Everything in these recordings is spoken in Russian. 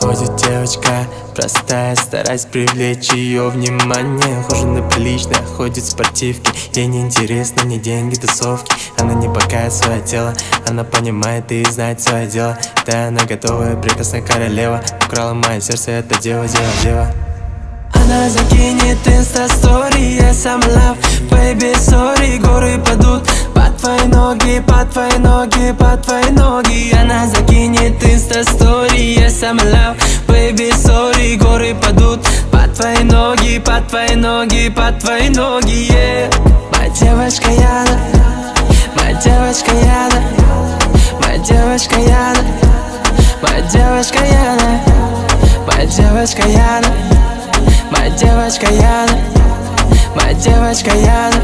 Подходит девочка простая, стараясь привлечь ее внимание. Ухожена прилично, ходит в спортивке. Ей не интересно ни деньги, тусовки. Она не покает свое тело, она понимает и знает свое дело. Да, она готовая, прекрасная королева. Украла мое сердце, эта дева. Она закинет инста-стори, я сам love, baby, sorry. Горы падут под твои ноги, под твои ноги, под твои ноги. Она закинет инста-стори, я сам love, baby, sorry. Горы падут под твои ноги, под твои ноги, под твои ноги, yeah. Моя девочка Яна, моя девочка Яна, моя девочка Яна, моя девочка Яна, моя девочка Яна, моя девочка Яна, моя девочка Яна,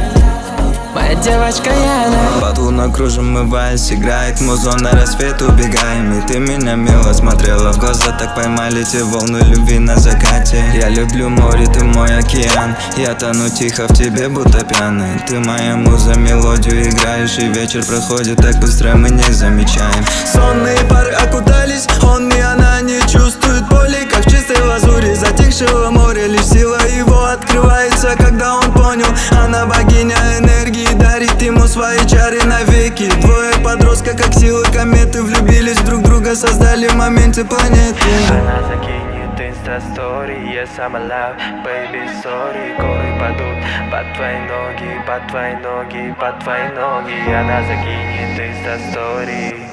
моя девочка Яна. Под луной кружим, мываясь, играет музон, на рассвет убегаем. И ты меня мило смотрела в глаза, так поймали те волны любви на закате. Я люблю море, ты мой океан, я тону тихо в тебе, будто пьяный. Ты моя муза, мелодию играешь, и вечер проходит так быстро, мы не замечаем. Сонные пары окутались, он и она не чувствуют боли, как в чистой лазури затихшего моря. Лишь сила его открывается, когда он понял, она богиня энергии, дарит ему свои чары навеки. Двое подростка, как силы кометы, влюбились в друг друга, создали в моменте планеты. Она закинет инста-стори, я сам love, baby, sorry. Горы падут под твои ноги, под твои ноги, под твои ноги. Она закинет инста-стори,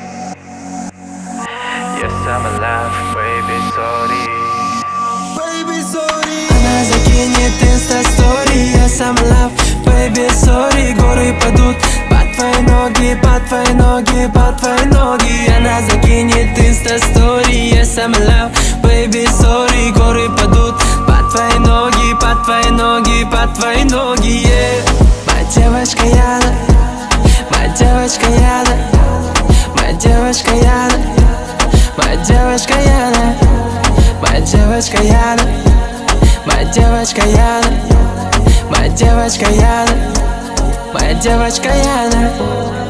я сам love, baby, sorry. Она закинет инста-стори, я сам love, baby, sorry. Горы падут под твои ноги, под твои ноги, под твои ноги. Она закинет инста-стори, я сам love, baby, sorry. Горы падут под твои ноги, под твои ноги, под твои ноги, yeah. Моя девочка Яна, моя девочка Яна, моя девочка Яна, моя девочка Яна, моя девочка Яна, моя девочка Яна, моя девочка Яна, моя девочка Яна.